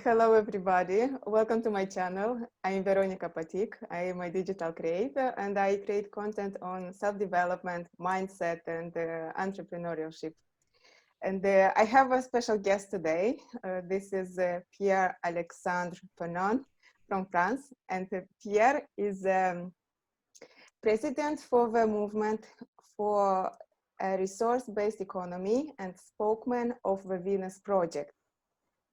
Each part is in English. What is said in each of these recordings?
Hello, everybody. Welcome to my channel. I'm Veronica Patik. I am a digital creator and I create content on self-development, mindset, and entrepreneurship. And I have a special guest today. This is Pierre-Alexandre Ponant from France. And Pierre is president for the movement for a resource-based economy and spokesman of the Venus Project.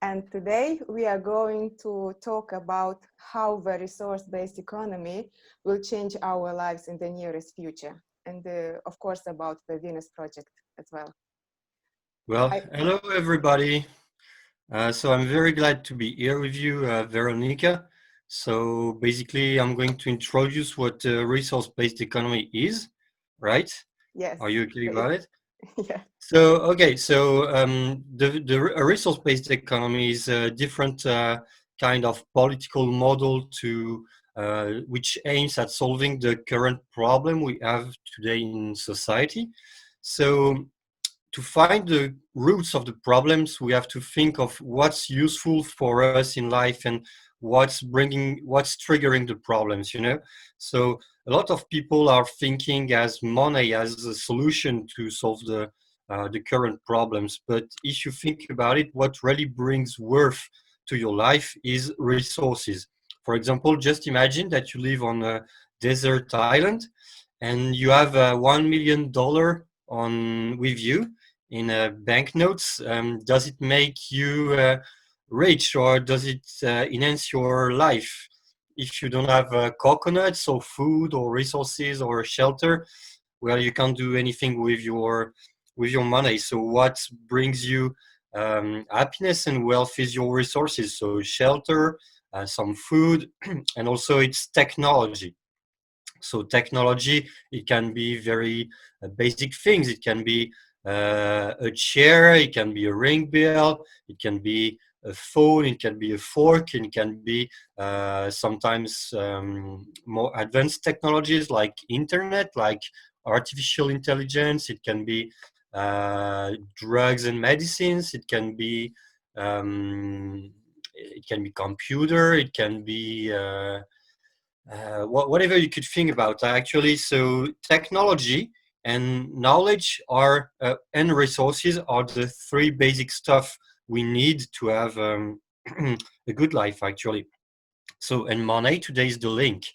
And today we are going to talk about how the resource-based economy will change our lives in the nearest future. And of course, about the Venus Project as well. Well, hello everybody. So I'm very glad to be here with you, Veronica. So basically, I'm going to introduce what resource-based economy is, right? Yes. Are you okay about it? Yeah. So, okay, so a resource-based economy is a different kind of political model which aims at solving the current problem we have today in society. So to find the roots of the problems, we have to think of what's useful for us in life and what's triggering the problems, you know? So a lot of people are thinking as money as a solution to solve the current problems. But if you think about it, what really brings worth to your life is resources. For example, just imagine that you live on a desert island and you have $1 million with you in banknotes. Does it make you rich, or does it enhance your life? If you don't have coconuts or food or resources or shelter, well, you can't do anything with your money. So what brings you happiness and wealth is your resources. So shelter, some food, and also it's technology. So technology, it can be very basic things. It can be a chair, it can be a ring bell, it can be a phone, it can be a fork, it can be sometimes more advanced technologies like internet, like artificial intelligence. It can be drugs and medicines. It can be computer. It can be whatever you could think about actually. So technology and knowledge are and resources are the three basic stuff we need to have a good life actually. So, and money today is the link.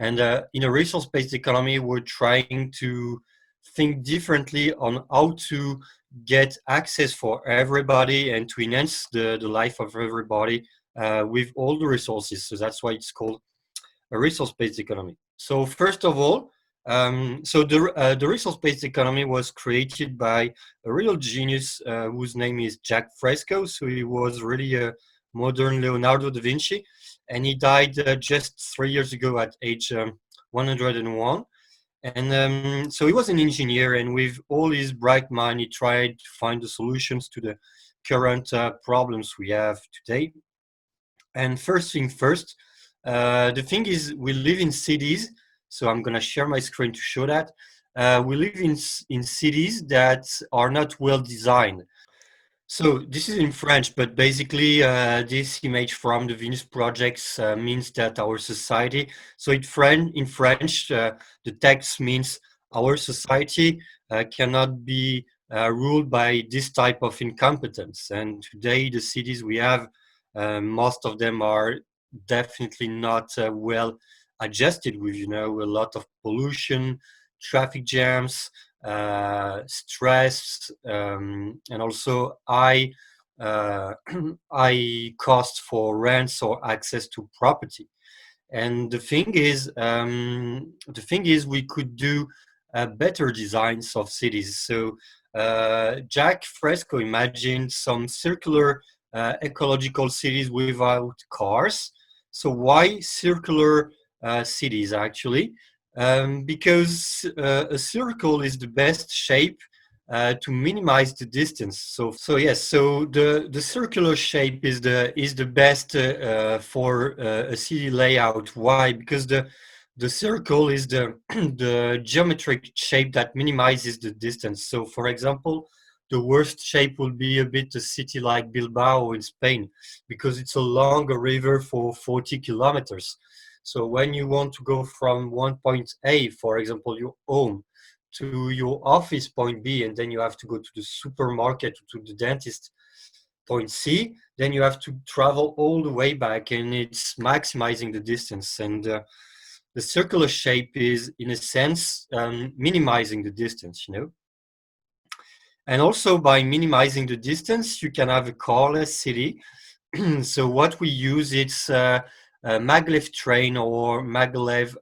And in a resource-based economy, we're trying to think differently on how to get access for everybody and to enhance the life of everybody with all the resources. So that's why it's called a resource-based economy. So first of all, the resource-based economy was created by a real genius whose name is Jacque Fresco. So he was really a modern Leonardo da Vinci, and he died just 3 years ago at age 101. And so he was an engineer, and with all his bright mind, he tried to find the solutions to the current problems we have today. And first thing first, the thing is, we live in cities. So I'm going to share my screen to show that. We live in cities that are not well designed. So this is in French, but basically this image from the Venus projects means that our society, so in French, the text means our society cannot be ruled by this type of incompetence. And today the cities we have, most of them are definitely not well adjusted with, you know, a lot of pollution, traffic jams, stress, and also uh, high cost for rents or access to property. And the thing is, we could do better designs of cities. So Jacque Fresco imagined some circular ecological cities without cars. So why circular cities actually? Because a circle is the best shape to minimize the distance. So yes, so the circular shape is the best for a city layout. Why? Because the circle is the the geometric shape that minimizes the distance. So for example, the worst shape would be a bit a city like Bilbao in Spain, because it's a longer river for 40 kilometers. So when you want to go from one point A, for example, your home, to your office point B, and then you have to go to the supermarket, to the dentist point C, then you have to travel all the way back, and it's maximizing the distance. And the circular shape is, in a sense, minimizing the distance, you know. And also by minimizing the distance, you can have a carless city. So what we use, it's a maglev train or maglev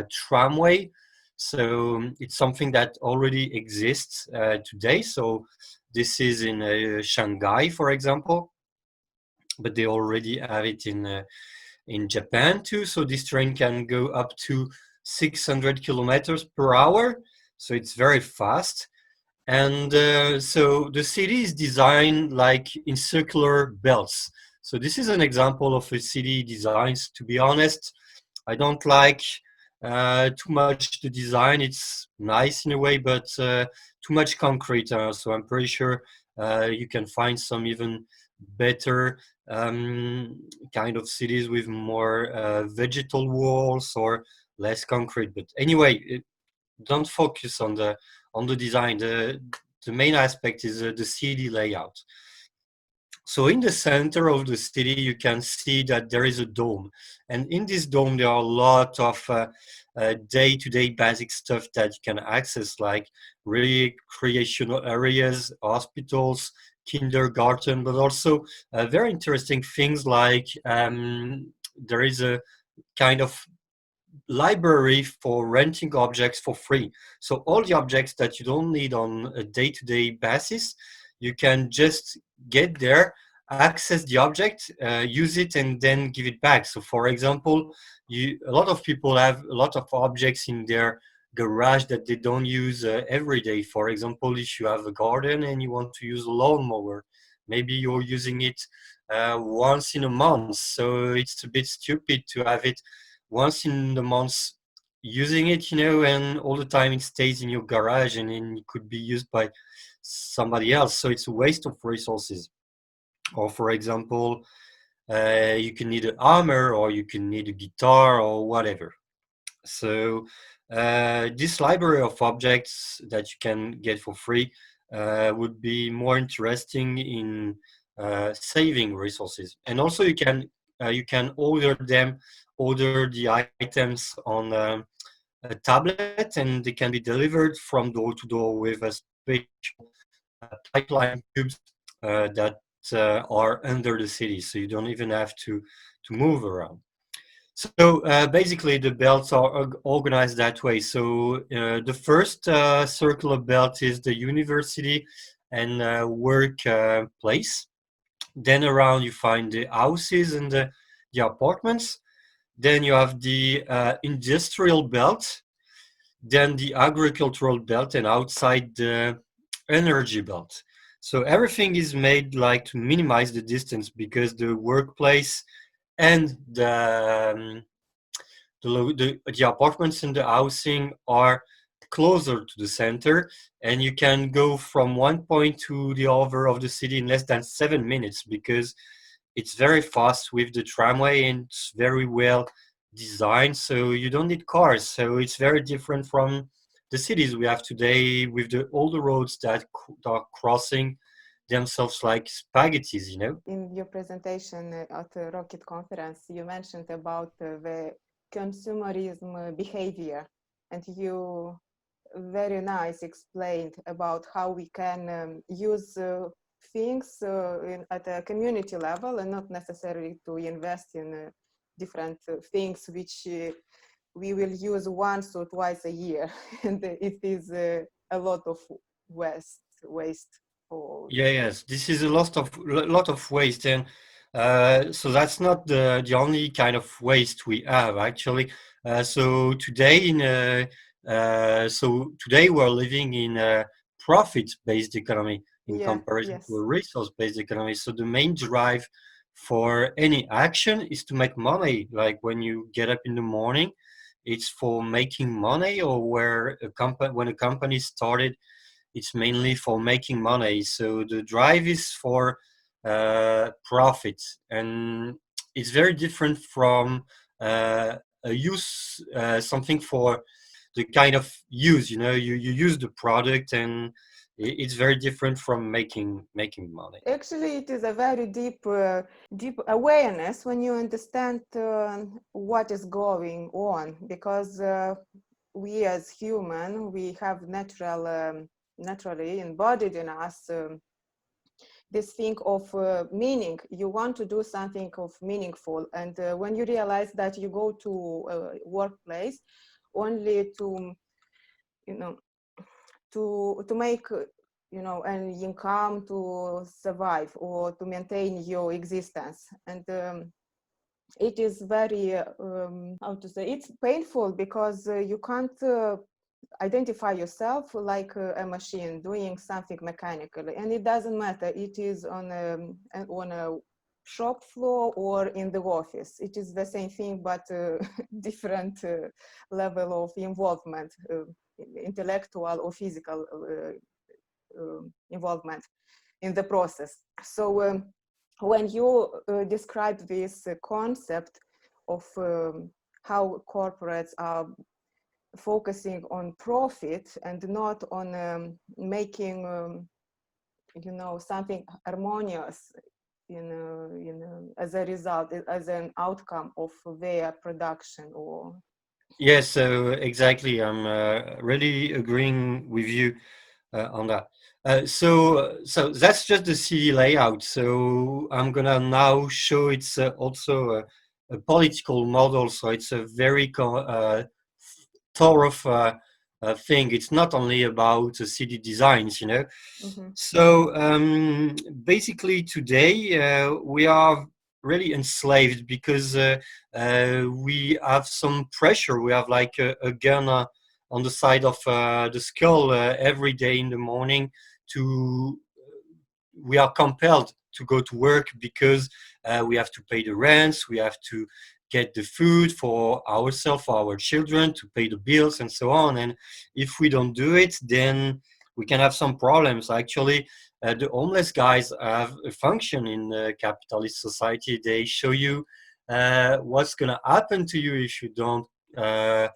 tramway. So it's something that already exists today. So this is in Shanghai, for example, but they already have it in Japan too. So this train can go up to 600 kilometers per hour. So it's very fast. And so the city is designed like in circular belts. So this is an example of a city designs. To be honest, I don't like too much the design. It's nice in a way, but too much concrete. So I'm pretty sure you can find some even better kind of cities with more vegetal walls or less concrete. But anyway, don't focus on the design. The main aspect is the city layout. So in the center of the city, you can see that there is a dome. And in this dome, there are a lot of day-to-day basic stuff that you can access, like recreational areas, hospitals, kindergarten, but also very interesting things like there is a kind of library for renting objects for free. So all the objects that you don't need on a day-to-day basis, you can just get there, access the object, use it, and then give it back. So for example, a lot of people have a lot of objects in their garage that they don't use every day. For example, if you have a garden and you want to use a lawnmower, maybe you're using it once in a month. So it's a bit stupid to have it once in the month using it, you know, and all the time it stays in your garage and then it could be used by somebody else. So it's a waste of resources. Or for example, you can need an armor or you can need a guitar or whatever. So this library of objects that you can get for free would be more interesting in saving resources. And also you can order the items on a tablet, and they can be delivered from door to door with a special pipeline tubes that are under the city, so you don't even have to move around. So basically, the belts are organized that way. So the first circular belt is the university and work place. Then around you find the houses and the apartments. Then you have the industrial belt, then the agricultural belt, and outside the energy belt. So everything is made like to minimize the distance, because the workplace and the apartments and the housing are closer to the center, and you can go from one point to the other of the city in less than 7 minutes, because it's very fast with the tramway and it's very well designed, so you don't need cars. So it's very different from the cities we have today with all the roads that are crossing themselves like spaghettis, you know. In your presentation at the Rocket Conference, you mentioned about the consumerism behavior, and you very nice explained about how we can use things at a community level, and not necessarily to invest in different things which we will use once or twice a year. And it is a lot of waste. Yes, this is a lot of waste, and so that's not the only kind of waste we have actually. So today today we're living in a profit-based economy in Yeah, comparison to yes. a resource-based economy. So the main drive for any action is to make money. Like when you get up in the morning, it's for making money, or when a company started, it's mainly for making money. So the drive is for profit, and it's very different from a use something for the kind of use. You use the product, and it's very different from making money. Actually, it is a very deep awareness when you understand what is going on, because we as human, we have naturally embodied in us this thing of meaning. You want to do something of meaningful, and when you realize that you go to a workplace only to, you know, to make an income to survive or to maintain your existence, and it is very how to say, it's painful, because you can't identify yourself like a machine doing something mechanically, and it doesn't matter it is on a shop floor or in the office. It is the same thing, but different level of involvement, intellectual or physical involvement in the process. So when you describe this concept of how corporates are focusing on profit and not on making something harmonious as a result, as an outcome of their production, or Yes, so exactly. I'm really agreeing with you on that. So that's just the city layout. So I'm gonna now show it's also a political model. So it's a very thorough thing. It's not only about city designs. mm-hmm. So basically, today we are really enslaved because we have some pressure. We have like a gun on the side of the skull every day in the morning. To We are compelled to go to work because we have to pay the rents, we have to get the food for ourselves, for our children, to pay the bills and so on. And if we don't do it, then we can have some problems. Actually, the homeless guys have a function in the capitalist society. They show you what's going to happen to you uh,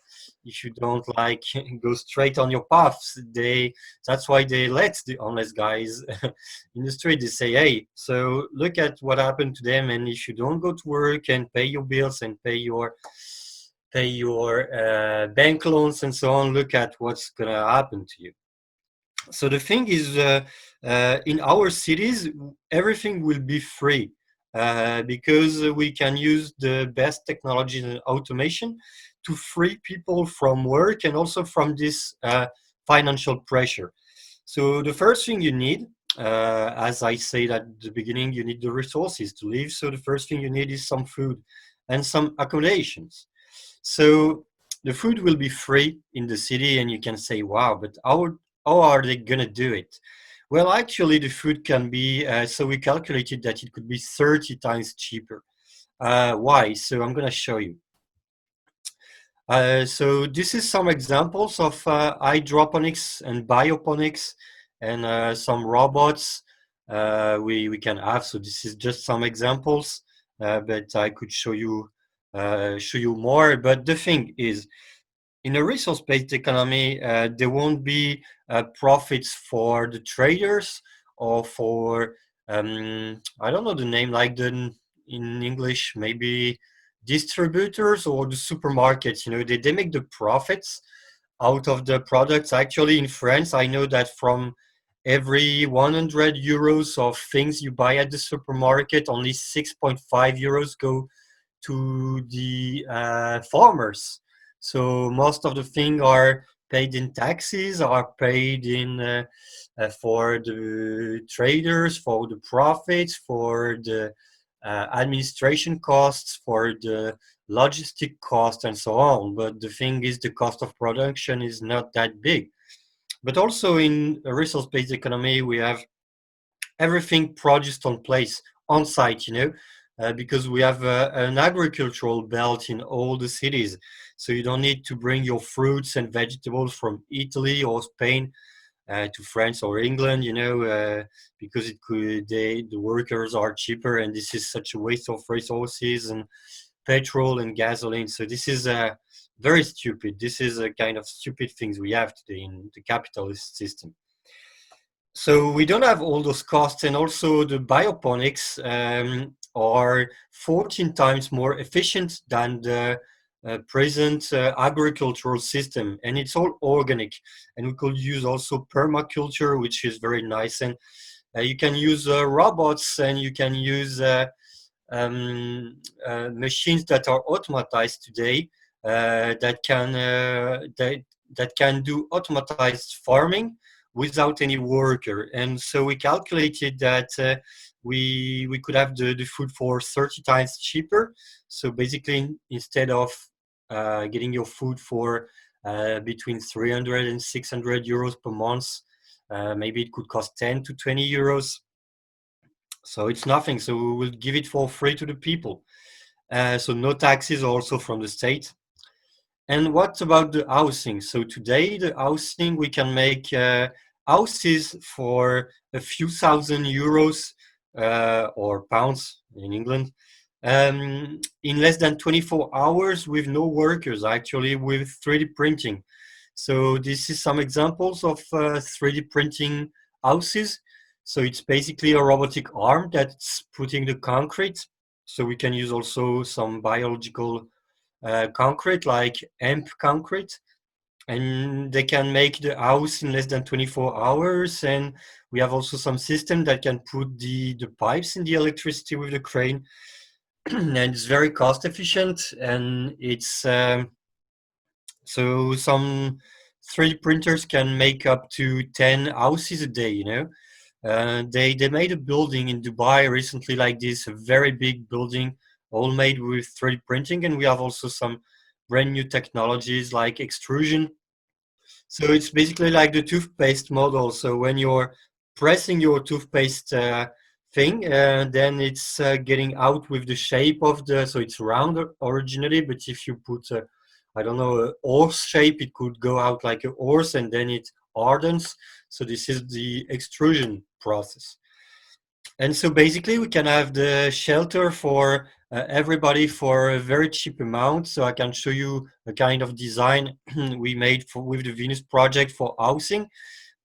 if you don't like go straight on your paths. That's why they let the homeless guys in the street. They say, hey, so look at what happened to them, and if you don't go to work and pay your bills and pay your bank loans and so on, look at what's gonna happen to you. So the thing is, in our cities, everything will be free because we can use the best technology and automation to free people from work and also from this financial pressure. So the first thing you need, as I said at the beginning, you need the resources to live. So the first thing you need is some food and some accommodations. So the food will be free in the city, and you can say, wow, but how are they going to do it? Well, actually, the food can be, so we calculated that it could be 30 times cheaper. Why? So I'm going to show you. So this is some examples of hydroponics and bioponics and some robots we can have. So this is just some examples, but I could show you more. But the thing is, in a resource-based economy, there won't be profits for the traders or for I don't know the name, like in English, maybe distributors or the supermarkets. They make the profits out of the products. Actually, in France, I know that from every 100 euros of things you buy at the supermarket, only 6.5 euros go to the farmers. So most of the things are paid in taxes, are paid in for the traders, for the profits, for the administration costs, for the logistic cost, and so on. But the thing is, the cost of production is not that big. But also in a resource-based economy, we have everything produced on place, on site, because we have an agricultural belt in all the cities. So you don't need to bring your fruits and vegetables from Italy or Spain to France or England, because the workers are cheaper, and this is such a waste of resources and petrol and gasoline. So this is very stupid. This is a kind of stupid things we have today in the capitalist system. So we don't have all those costs, and also the bioponics are 14 times more efficient than the present agricultural system, and it's all organic. And we could use also permaculture, which is very nice. And you can use robots, and you can use machines that are automatized today, that can do automatized farming without any worker. And so we calculated that we could have the food for 30 times cheaper. So basically, instead of getting your food for between 300 and 600 euros per month, maybe it could cost 10 to 20 euros. So it's nothing. So we will give it for free to the people. So no taxes also from the state. And what about the housing? So today, the housing, we can make houses for a few thousand euros or pounds in England in less than 24 hours with no workers, actually, with 3D printing. So this is some examples of 3D printing houses. So it's basically a robotic arm that's putting the concrete. So we can use also some biological concrete, like hemp concrete, and they can make the house in less than 24 hours. And we have also some system that can put the pipes in the electricity with the crane. And it's very cost efficient, and it's so some 3D printers can make up to 10 houses a day, they made a building in Dubai recently like this, a very big building, all made with 3D printing. And we have also some brand new technologies like extrusion. So it's basically like the toothpaste model. So when you're pressing your toothpaste thing, then it's getting out with the shape of so it's round originally, but if you put I don't know, a horse shape, it could go out like a horse, and then it hardens. So this is the extrusion process. And so basically we can have the shelter for everybody for a very cheap amount. So I can show you a kind of design we made with the Venus project for housing,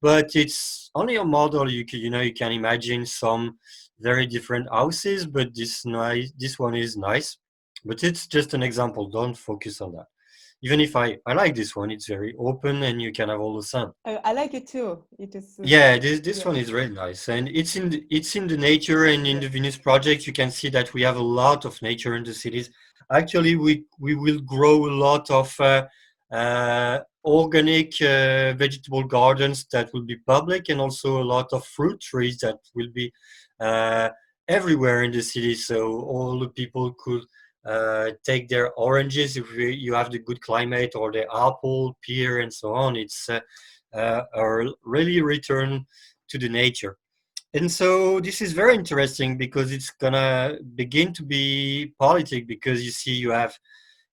but it's only a model. You can imagine some very different houses, but this one is nice, but it's just an example. Don't focus on that. Even if I like this one, it's very open and you can have all the sun. I like it too. It is. Yeah, this one is really nice, and it's in the nature. And in the Venus project, you can see that we have a lot of nature in the cities. Actually, we will grow a lot of organic vegetable gardens that will be public, and also a lot of fruit trees that will be everywhere in the city. So all the people could take their oranges if you have the good climate, or the apple, pear, and so on. It's or really return to the nature. And so this is very interesting because it's gonna begin to be politic, because you see you have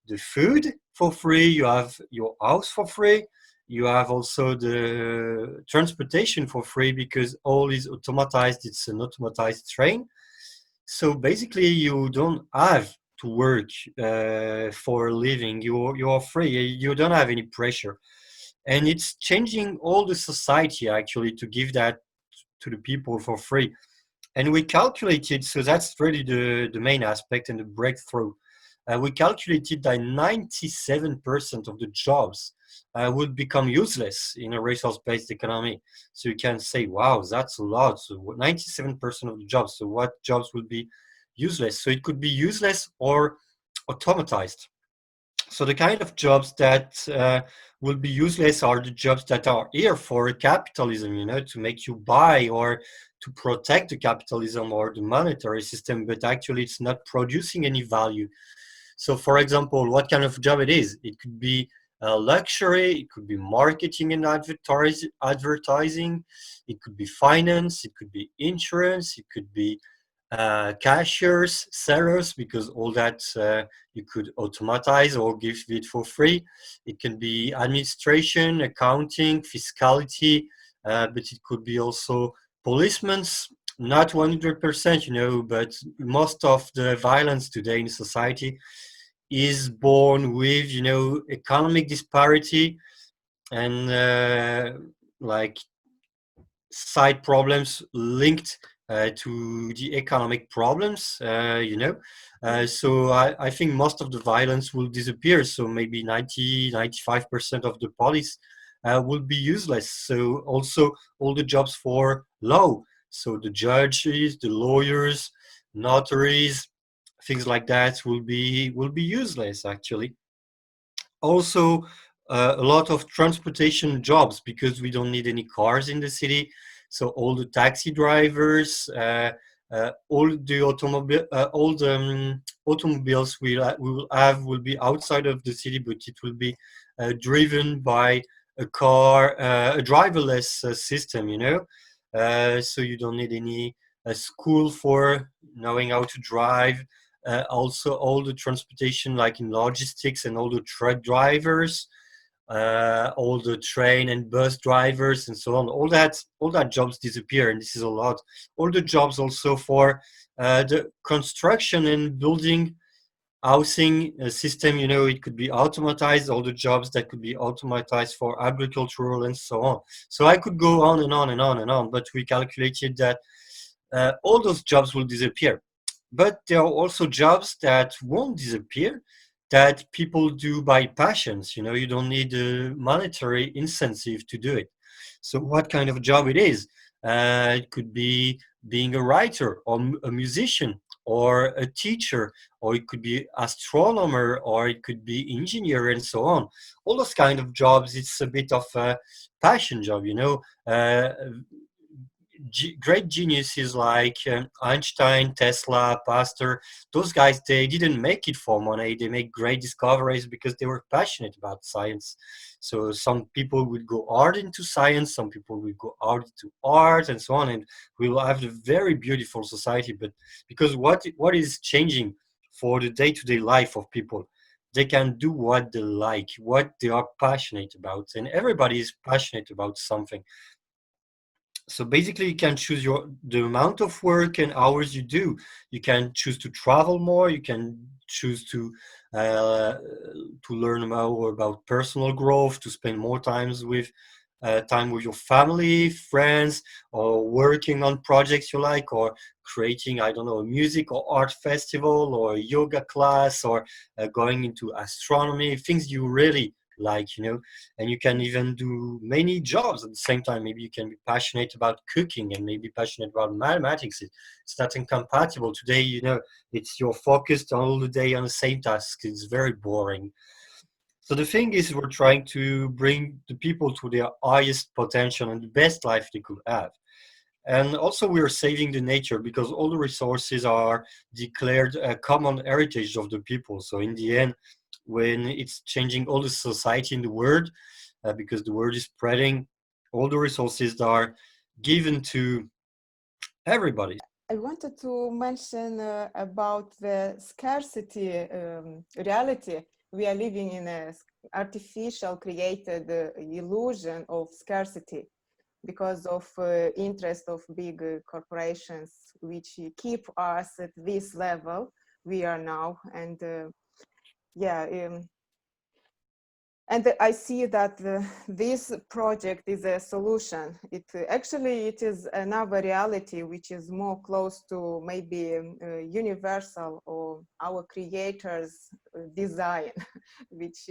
the food for free, you have your house for free, you have also the transportation for free because all is automatized. It's an automatized train. So basically you don't have to work for a living. You are free. You don't have any pressure. And it's changing all the society actually to give that to the people for free. And we calculated, so that's really the main aspect and the breakthrough. We calculated that 97% of the jobs would become useless in a resource-based economy. So you can say, wow, that's a lot. So 97% of the jobs. So what jobs will be useless? So it could be useless or automatized. So the kind of jobs that will be useless are the jobs that are here for capitalism, to make you buy or to protect the capitalism or the monetary system, but actually it's not producing any value. So for example, what kind of job it is? It could be luxury, it could be marketing and advertising, it could be finance, it could be insurance, it could be cashiers, sellers, because all that you could automatize or give it for free. It can be administration, accounting, fiscality, but it could be also policemen. Not 100%, but most of the violence today in society is born with, economic disparity and like side problems linked to the economic problems, so I think most of the violence will disappear. So maybe 95% of the police will be useless. So also all the jobs for law, so the judges, the lawyers, notaries, things like that will be useless actually. Also a lot of transportation jobs, because we don't need any cars in the city. So all the taxi drivers, all the automobiles we will have will be outside of the city, but it will be driven by a driverless system, so you don't need any school for knowing how to drive. Also all the transportation like in logistics, and all the truck drivers, all the train and bus drivers and so on, all that jobs disappear, and this is a lot. All the jobs also for the construction and building housing system, it could be automatized, all the jobs that could be automatized for agricultural and so on. So I could go on and on and on and on, but we calculated that all those jobs will disappear. But there are also jobs that won't disappear, that people do by passions. You don't need a monetary incentive to do it. So what kind of job it is? It could be being a writer, or a musician, or a teacher, or it could be astronomer, or it could be engineer, and so on. All those kind of jobs, it's a bit of a passion job. Great geniuses like Einstein, Tesla, Pasteur, those guys, they didn't make it for money. They make great discoveries because they were passionate about science. So some people would go hard into science, some people would go hard into art, and so on, and we will have a very beautiful society. But because what is changing for the day-to-day life of people, they can do what they like, what they are passionate about, and everybody is passionate about something. So basically you can choose the amount of work and hours you do. You can choose to travel more, you can choose uh, to learn more about personal growth, to spend more time with your family, friends, or working on projects you like, or creating, I don't know, a music or art festival, or a yoga class, or going into astronomy, things you really like, and you can even do many jobs at the same time. Maybe you can be passionate about cooking and maybe passionate about mathematics. It's not incompatible. Today, it's you're focused all the day on the same task. It's very boring. So the thing is, we're trying to bring the people to their highest potential and the best life they could have. And also we're saving the nature, because all the resources are declared a common heritage of the people. So in the end, when it's changing all the society in the world, because the word is spreading, all the resources are given to everybody. I wanted to mention about the scarcity reality. We are living in an artificial created illusion of scarcity because of interest of big corporations, which keep us at this level we are now. And and I see that this project is a solution. Actually it is another reality which is more close to maybe universal, or our creator's design, which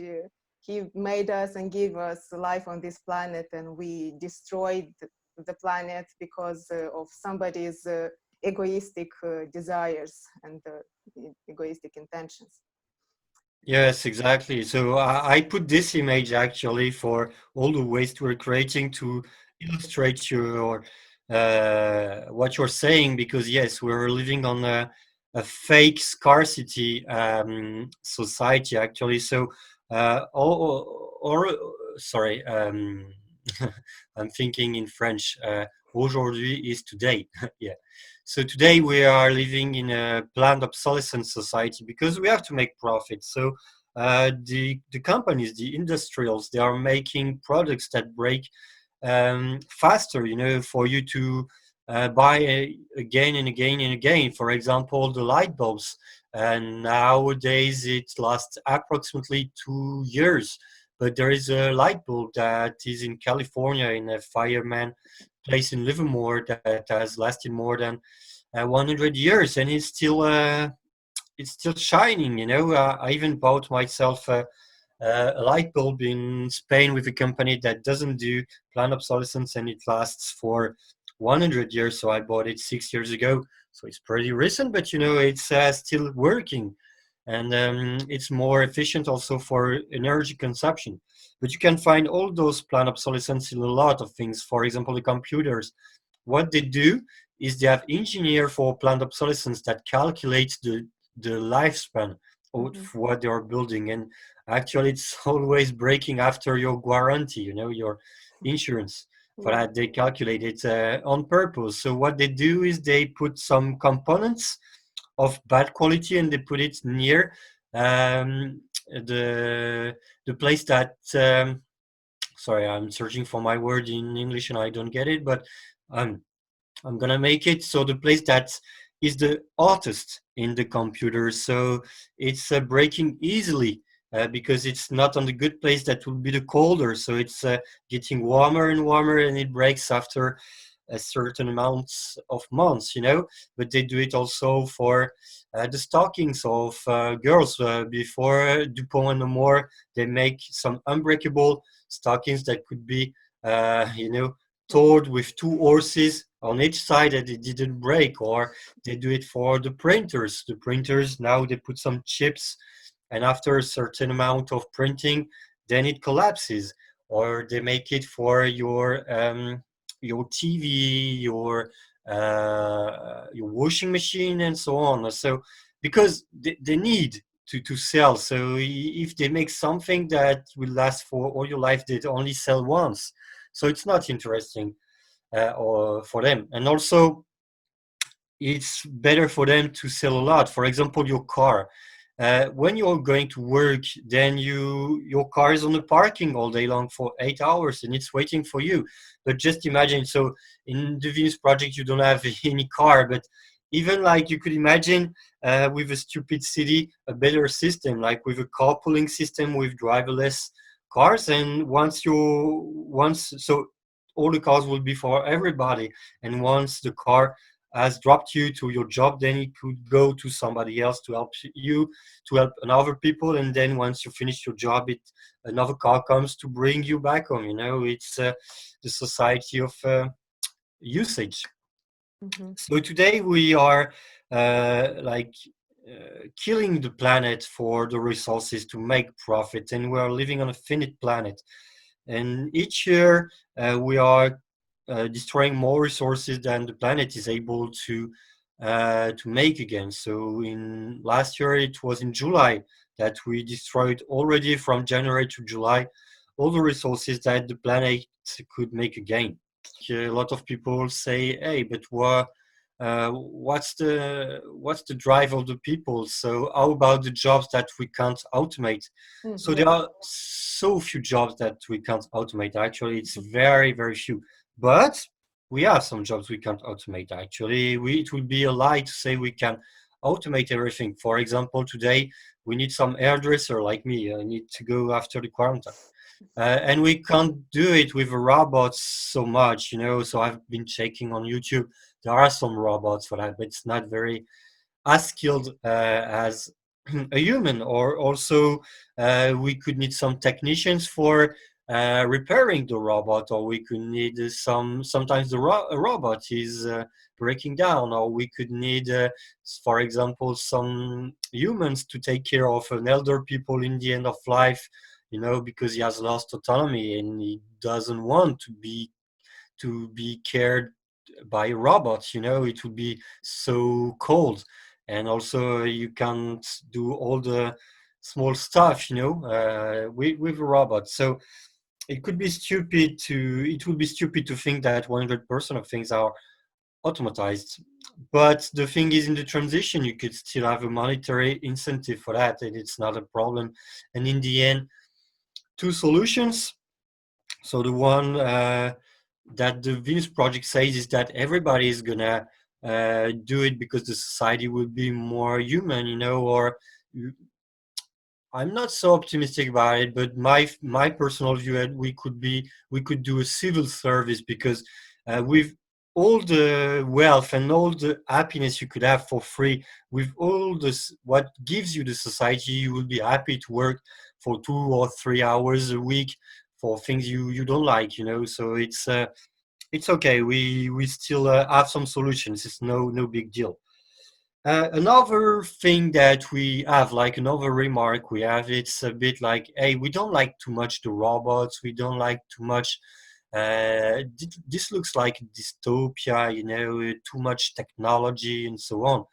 he made us and gave us life on this planet, and we destroyed the planet because of somebody's egoistic desires and egoistic intentions. Yes, exactly. So I put this image actually for all the waste we're creating to illustrate what you're saying, because yes, we're living on a fake scarcity society actually. So or sorry, I'm thinking in French. Aujourd'hui is today. Yeah. So today we are living in a planned obsolescence society because we have to make profit. So the companies, the industrials, they are making products that break faster, for you to buy again and again and again. For example, the light bulbs. And nowadays it lasts approximately 2 years. But there is a light bulb that is in California in a fireman place in Livermore that has lasted more than 100 years, and it's still shining. I even bought myself a light bulb in Spain with a company that doesn't do planned obsolescence, and it lasts for 100 years. So I bought it 6 years ago. So it's pretty recent, but it's still working, and it's more efficient also for energy consumption. But you can find all those planned obsolescence in a lot of things. For example, the computers. What they do is they have engineer for planned obsolescence that calculates the lifespan of Mhm. what they are building, and actually it's always breaking after your guarantee, your insurance. For Yeah. that, they calculate it on purpose. So what they do is they put some components of bad quality and they put it near the place that sorry, I'm searching for my word in English and I don't get it, but um, I'm gonna make it so the place that is the hottest in the computer, so it's breaking easily because it's not on the good place that will be the colder, so it's getting warmer and warmer, and it breaks after a certain amount of months, But they do it also for the stockings of girls. Before Dupont and More, they make some unbreakable stockings that could be, Mhm. towed with two horses on each side that it didn't break. Or they do it for the printers. The printers now they put some chips, and after a certain amount of printing, then it collapses. Or they make it for your TV, your washing machine, and so on. So because they need to sell. So if they make something that will last for all your life, they only sell once. So it's not interesting or for them. And also, it's better for them to sell a lot. For example, your car. When you're going to work, then your car is on the parking all day long for 8 hours, and it's waiting for you. But just imagine, so in the Venus project, you don't have any car, but even like you could imagine with a stupid city, a better system, like with a carpooling system with driverless cars. And once so all the cars will be for everybody, and once the car has dropped you to your job, then it could go to somebody else to help you, to help another people, and then once you finish your job, another car comes to bring you back home. It's the society of usage. Mhm. So today we are like killing the planet for the resources to make profit, and we are living on a finite planet. And each year we are destroying more resources than the planet is able to make again. So in last year, it was in July that we destroyed already from January to July all the resources that the planet could make again. A lot of people say, "Hey, but what's the drive of the people? So how about the jobs that we can't automate?" So there Yeah. are so few jobs that we can't automate. Actually, it's very, very few. But we have some jobs we can't automate. Actually, it would be a lie to say we can automate everything. For example, today we need some hairdresser like me. I need to go after the quarantine. And we can't do it with robots so much, So I've been checking on YouTube. There are some robots for that, but it's not very as skilled as a human. Or also, we could need some technicians for repairing the robot, or we could need sometimes a robot is breaking down, or we could need, for example, some humans to take care of an elder people in the end of life, because he has lost autonomy and he doesn't want to be cared by robots. It would be so cold, and also you can't do all the small stuff, with a robot. So it would be stupid to think that 100% of things are automatized. But the thing is, in the transition, you could still have a monetary incentive for that, and it's not a problem. And in the end, two solutions. So the one that the Venus Project says is that everybody is gonna do it because the society will be more human, you know. Or I'm not so optimistic about it, but my personal view that we could do a civil service, because with all the wealth and all the happiness you could have for free, with all this what gives you the society, you will be happy to work for 2 or 3 hours a week for things you don't like, you know. So it's okay. We still have some solutions. It's no big deal. Another thing that we have, like another remark we have, it's a bit like, hey, we don't like too much the robots. We don't like too much. This looks like dystopia, you know, too much technology and so on.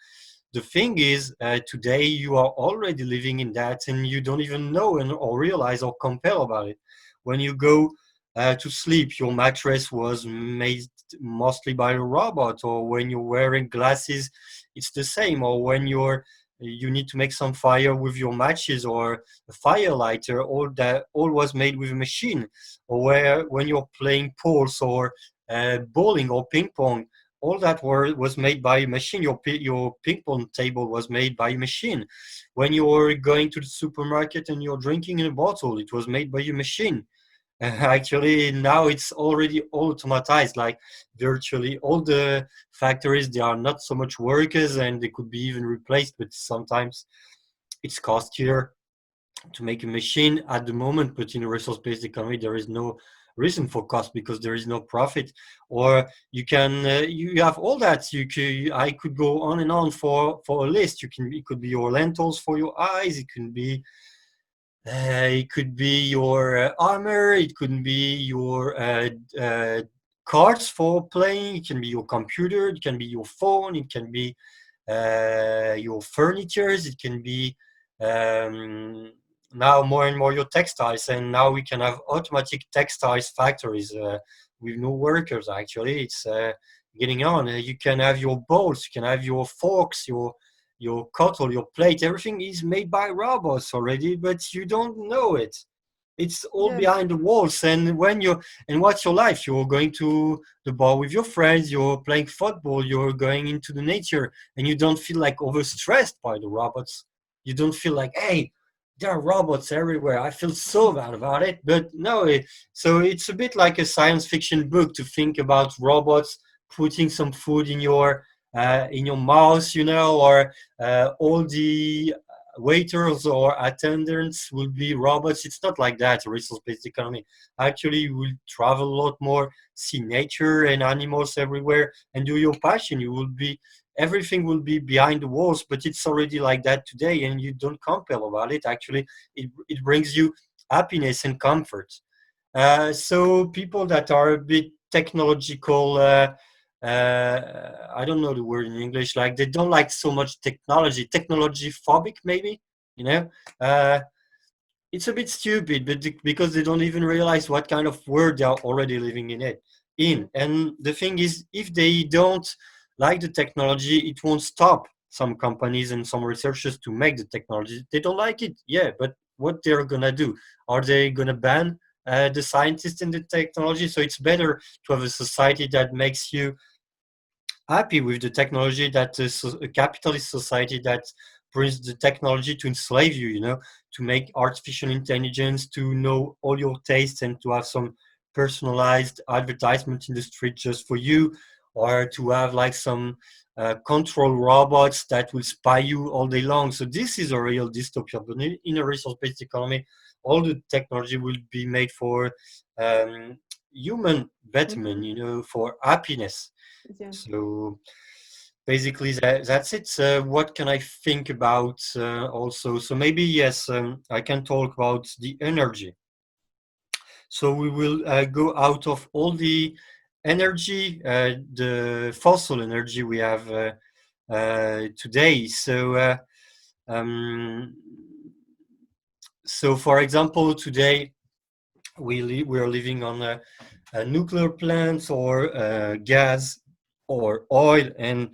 The thing is, today you are already living in that, and you don't even know or realize or compare about it. When you go to sleep, your mattress was made mostly by a robot, or when you're wearing glasses, it's the same. Or when you need to make some fire with your matches or a fire lighter, all was made with a machine. Or when you're playing pools or bowling or ping pong, all that was made by a machine. Your ping pong table was made by a machine. When you're going to the supermarket and you're drinking in a bottle, it was made by a machine. Actually, now it's already automatized. Like virtually all the factories, they are not so much workers, and they could be even replaced. But sometimes it's costlier to make a machine at the moment. But in a resource-based economy, there is no reason for cost because there is no profit. Or you have all that. I could go on and on for a list. It could be your lentils for your eyes. It could be your armor. It could be your cards for playing. It can be your computer. It can be your phone. It can be your furnitures. It can be um, now more and more your textiles. And now we can have automatic textiles factories with no workers. Actually, it's getting on. You can have your bowls. You can have your forks. Your cuttle, your plate, everything is made by robots already, but you don't know it. It's all Yes. behind the walls. And what's your life? You're going to the bar with your friends, you're playing football, you're going into the nature, and you don't feel like overstressed by the robots. You don't feel like, hey, there are robots everywhere. I feel so bad about it. But no, so it's a bit like a science fiction book to think about robots putting some food in your mouth, you know, or all the waiters or attendants will be robots. It's not like that, a resource-based economy. Actually, you will travel a lot more, see nature and animals everywhere, and do your passion. Everything will be behind the walls, but it's already like that today, and you don't compel about it. Actually, it brings you happiness and comfort. So people that are a bit technological, I don't know the word in English, like they don't like so much technology phobic, maybe, you know. Uh, it's a bit stupid, but because they don't even realize what kind of world they are already living in it. And the thing is, if they don't like the technology, it won't stop some companies and some researchers to make the technology. They don't like it, yeah, but what they're gonna do? Are they gonna ban the scientists and the technology? So it's better to have a society that makes you happy with the technology, that is a capitalist society that brings the technology to enslave you, you know, to make artificial intelligence, to know all your tastes, and to have some personalized advertisement in the street just for you, or to have like some control robots that will spy you all day long. So this is a real dystopia. But in a resource-based economy, all the technology will be made for um, human betterment, Mm-hmm. you know, for happiness. Yeah. So basically, that's it. What can I think about also? So maybe, yes, I can talk about the energy. So we will go out of all the energy, the fossil energy we have today. Um, so, for example, today we are living on nuclear plants or gas or oil, and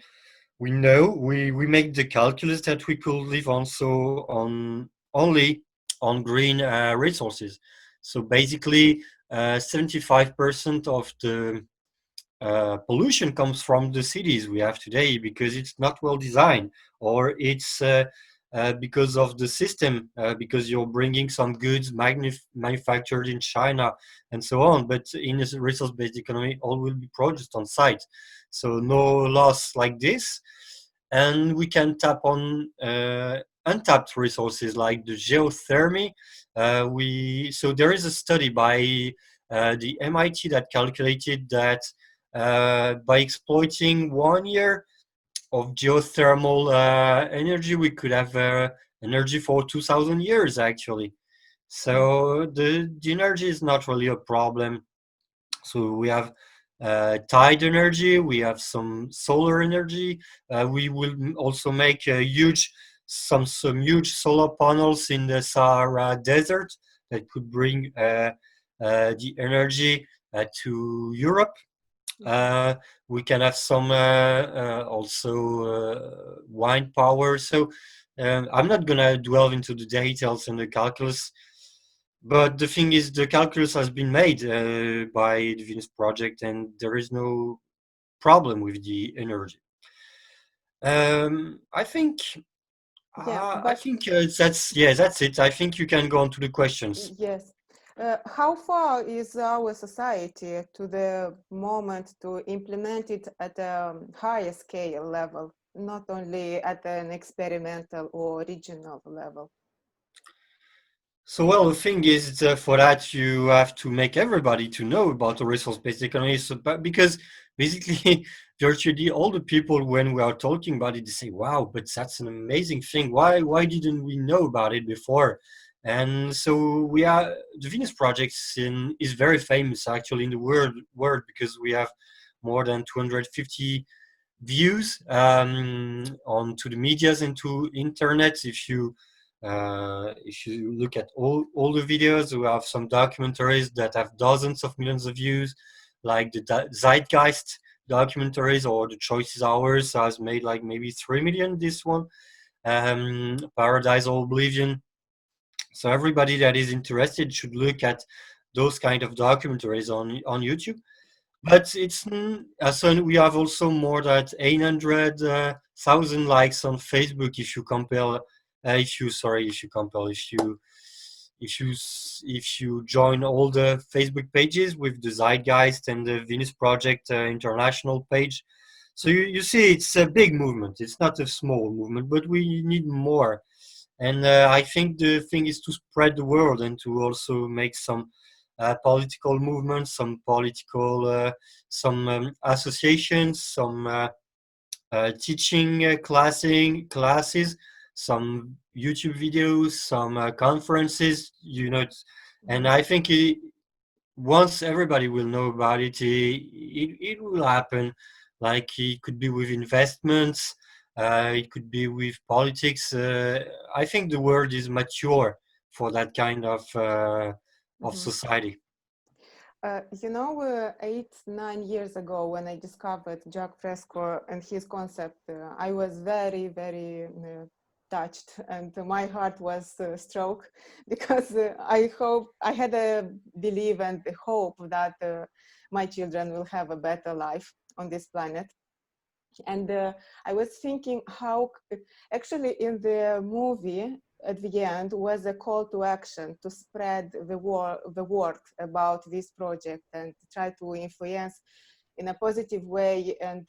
we make the calculus that we could live also on only on green resources. So basically, 75% of the pollution comes from the cities we have today because it's not well designed, or it's because of the system, because you're bringing some goods manufactured in China and so on. But in a resource-based economy, all will be produced on site, so no loss like this. And we can tap on untapped resources like the geothermy. So there is a study by the MIT that calculated that by exploiting 1 year of geothermal energy, we could have energy for 2,000 years actually. So the energy is not really a problem. So we have tide energy, we have some solar energy. We will also make some huge solar panels in the Sahara Desert that could bring the energy to Europe. We can have some also wind power. So I'm not gonna dwell into the details and the calculus, but the thing is, the calculus has been made by the Venus Project, and there is no problem with the energy. I think. Yeah, I but think that's it. I think you can go on to the questions. yes. How far is our society to the moment to implement it at a higher scale level, not only at an experimental or regional level? So, well, the thing is, for that you have to make everybody to know about the resource-based economy. So, but because basically, virtually all the people, when we are talking about it, they say, "Wow, but that's an amazing thing. Why didn't we know about it before?" And so we are the Venus Project is very famous actually in the world because we have more than 250 views onto the medias and to internet. If you look at all the videos, we have some documentaries that have dozens of millions of views, like the Zeitgeist documentaries, or The Choice is Ours has made like maybe 3 million. This one, Paradise or Oblivion. So everybody that is interested should look at those kind of documentaries on YouTube. But so we have also more than 800,000 likes on Facebook. If you join all the Facebook pages with the Zeitgeist and the Venus Project international page. So you see, it's a big movement. It's not a small movement, but we need more. And I think the thing is to spread the word and to also make some political movements, some associations, some teaching classes, some YouTube videos, some conferences. And I think once everybody will know about it, it will happen. Like it could be with investments, it could be with politics. I think the world is mature for that kind of Mhm. society. 8, 9 years ago, when I discovered Jacque Fresco and his concept, I was very, very touched, and my heart was struck because I had a belief and a hope that my children will have a better life on this planet. And I was thinking how actually in the movie at the end was a call to action to spread the word about this project and try to influence in a positive way and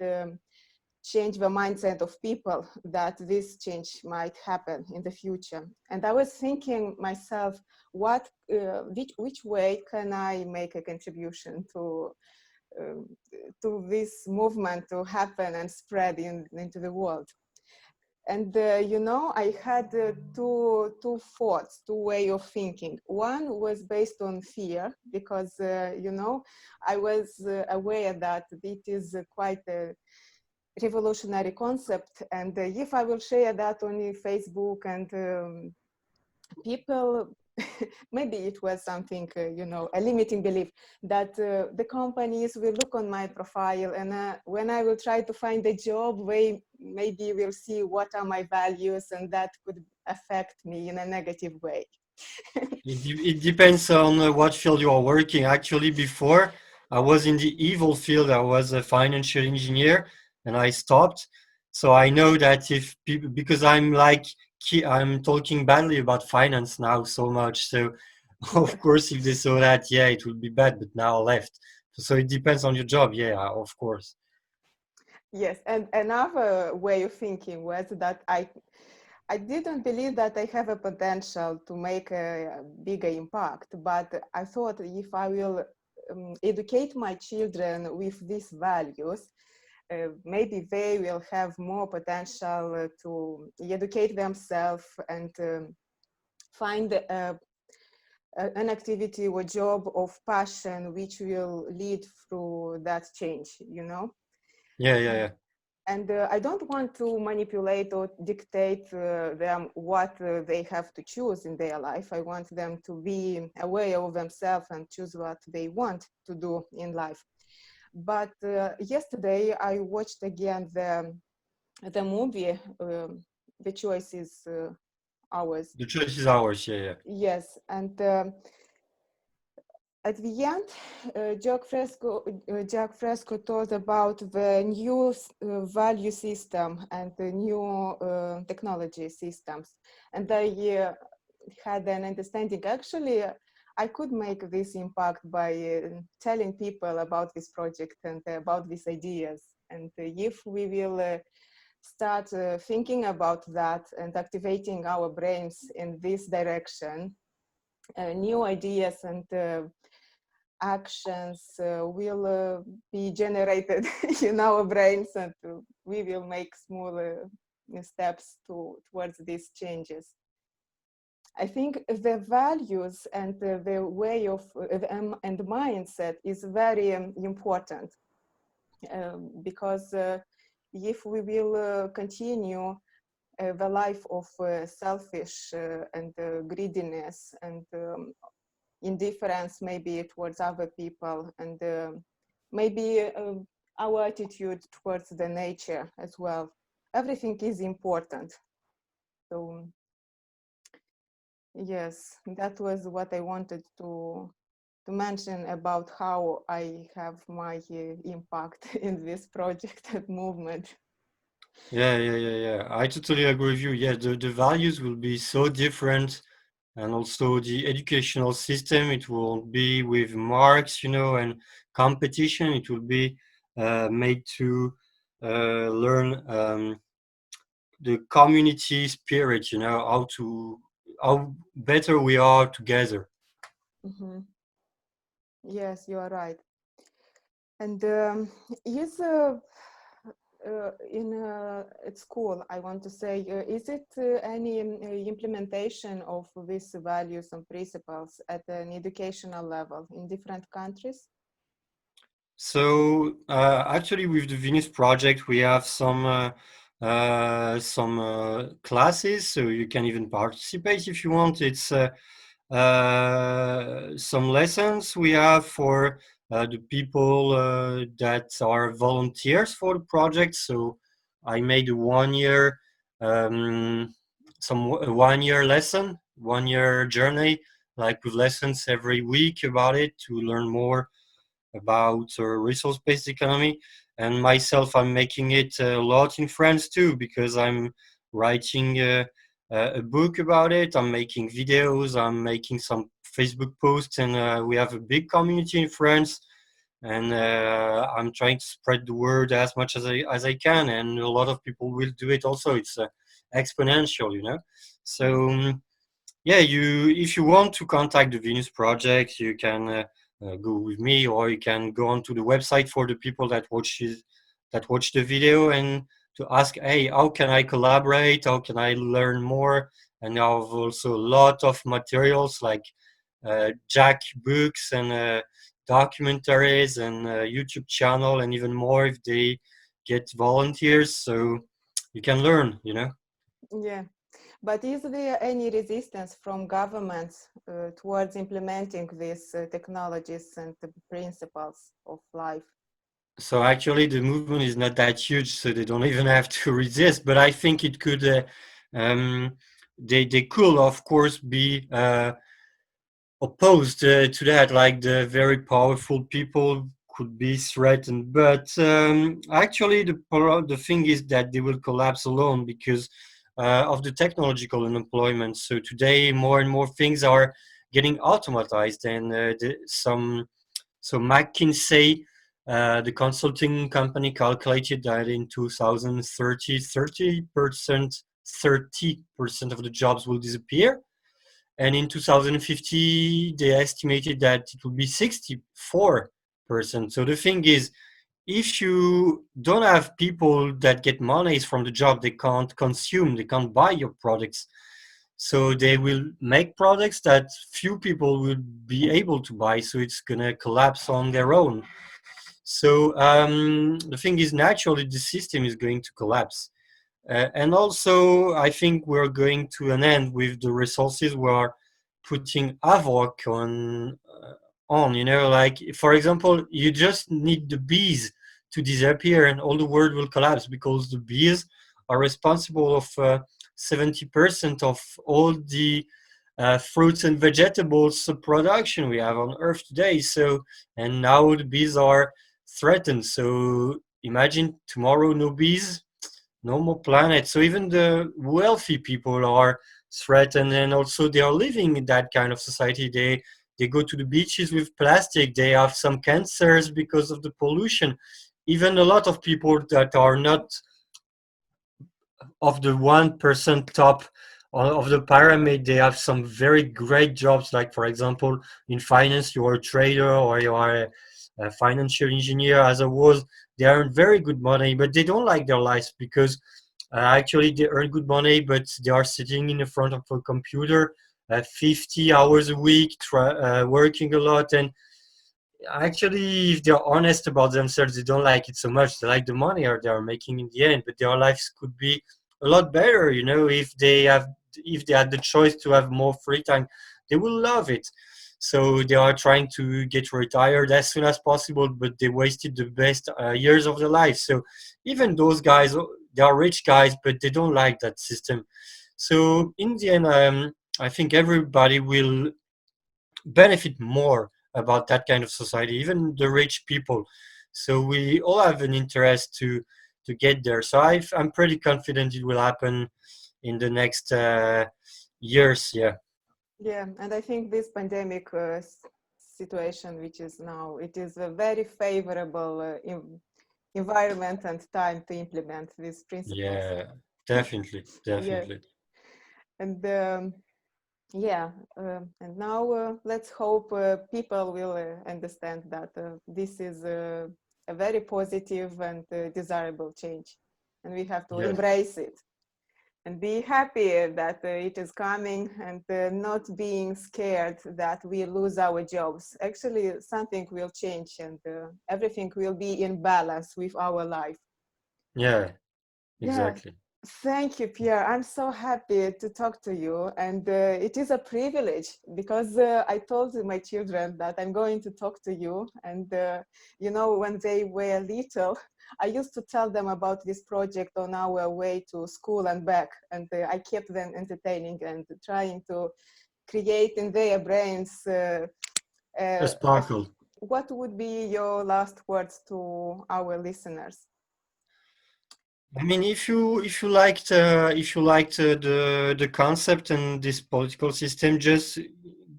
change the mindset of people that this change might happen in the future. And I was thinking myself, which way can I make a contribution um, to this movement to happen and spread into the world? And I had two thoughts, two way of thinking. One was based on fear because I was aware that it is quite a revolutionary concept, and if I will share that on Facebook and people maybe it was something a limiting belief that the companies will look on my profile, and when I will try to find a job, they maybe will see what are my values, and that could affect me in a negative way. It depends on what field you are working. Actually, before I was in the evil field, I was a financial engineer, and I stopped. So I know that if people, because I'm like, I'm talking badly about finance now so much. So of course, if they saw that, yeah, it would be bad. But now I left. So it depends on your job. Yeah, of course. Yes, and another way of thinking was that I didn't believe that I have a potential to make a bigger impact, but I thought if I will educate my children with these values, maybe they will have more potential to educate themselves and find an activity or job of passion which will lead through that change, you know? Yeah, yeah, yeah. And I don't want to manipulate or dictate them what they have to choose in their life. I want them to be aware of themselves and choose what they want to do in life. But yesterday I watched again the movie, The Choice is Ours. The choice is ours. Yeah, yeah. Yes, and at the end, Jacque Fresco talked about the new value system and the new technology systems. And I had an understanding, actually, I could make this impact by telling people about this project and about these ideas. And if we will start thinking about that and activating our brains in this direction, new ideas and actions will be generated in our brains, and we will make smaller steps towards these changes. I think the values and the way of and mindset is very important because if we will continue the life of selfish and greediness and indifference maybe towards other people, and maybe our attitude towards the nature as well. Everything is important. So yes, that was what I wanted to mention about how I have my impact in this project and movement. Yeah, yeah, yeah, yeah. I totally agree with you. Yeah, the values will be so different, and also the educational system, it will be with marks, and competition. It will be made to learn the community spirit, how better we are together. Mm-hmm. Yes, you are right. And is in at school, I want to say, is it any implementation of these values and principles at an educational level in different countries? So actually, with the Venus project, we have some classes, so you can even participate if you want. It's some lessons we have for the people that are volunteers for the project. So I made a 1 year, a 1 year lesson, 1 year journey, like with lessons every week about it to learn more about resource-based economy. And myself, I'm making it a lot in France too, because I'm writing a book about it. I'm making videos, I'm making some Facebook posts, and we have a big community in France. And I'm trying to spread the word as much as I can, and a lot of people will do it also. It's exponential. So yeah, if you want to contact the Venus project, you can go with me, or you can go onto the website for the people that watch the video, and to ask, hey, how can I collaborate? How can I learn more? And I have also a lot of materials like jacque books and documentaries and YouTube channel, and even more if they get volunteers. So you can learn. Yeah. But is there any resistance from governments towards implementing these technologies and the principles of life? So actually, the movement is not that huge, so they don't even have to resist. But I think it could. Um, they could, of course, be. opposed to that, like the very powerful people could be threatened, but actually the thing is that they will collapse alone because of the technological unemployment. So today more and more things are getting automatized, and so McKinsey, the consulting company, calculated that in 2030 30% of the jobs will disappear, and in 2050 they estimated that it would be 64%. So the thing is, if you don't have people that get monies from the job, they can't consume, they can't buy your products. So they will make products that few people will be able to buy, so it's gonna collapse on their own. So the thing is, naturally the system is going to collapse. And also, I think we're going to an end with the resources we are putting havoc on. Like, for example, you just need the bees to disappear, and all the world will collapse because the bees are responsible of 70% of all the fruits and vegetables production we have on Earth today. So, and now the bees are threatened. So imagine tomorrow no bees, no more planet. So even the wealthy people are threatened, and also they are living in that kind of society. They go to the beaches with plastic. They have some cancers because of the pollution. Even a lot of people that are not of the 1% top of the pyramid, they have some very great jobs, like for example in finance you are a trader or you are a financial engineer. As I was, they earn very good money, but they don't like their lives because actually they earn good money, but they are sitting in the front of a computer 50 hours a week, working a lot. And actually, if they're honest about themselves, they don't like it so much. They like the money or they are making in the end, but their lives could be a lot better, if they had the choice to have more free time, they will love it. So they are trying to get retired as soon as possible, but they wasted the best years of their life. So even those guys, they are rich guys, but they don't like that system. So in the end, I think everybody will benefit more about that kind of society, even the rich people. So we all have an interest to get there. So I'm pretty confident it will happen in the next years. Yeah. Yeah, and I think this pandemic situation, which is now, it is a very favorable environment and time to implement these principles. Yeah. Definitely. Yeah, Definitely. and yeah, and now let's hope people will understand that this is a very positive and desirable change, and we have to Yeah. embrace it and be happy that it is coming, and not being scared that we lose our jobs. Actually, something will change, and everything will be in balance with our life. Yeah. Yeah, Exactly. thank you, Pierre. I'm so happy to talk to you, and it is a privilege because I told my children that I'm going to talk to you, and when they were little, I used to tell them about this project on our way to school and back, and I kept them entertaining and trying to create in their brains. A sparkle. What would be your last words to our listeners? I mean, if you liked the concept and this political system, just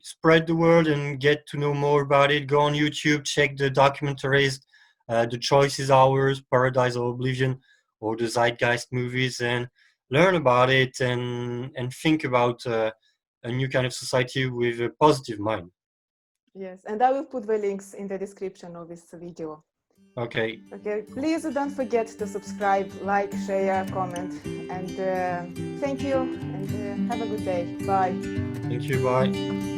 spread the word and get to know more about it. Go on YouTube, check the documentaries, The Choice is Ours, Paradise or Oblivion, or the Zeitgeist movies, and learn about it and think about a new kind of society with a positive mind. Yes, and I will put the links in the description of this video. Okay. Okay, please don't forget to subscribe, like, share, comment, and thank you, and have a good day. Bye. Thank you. Bye.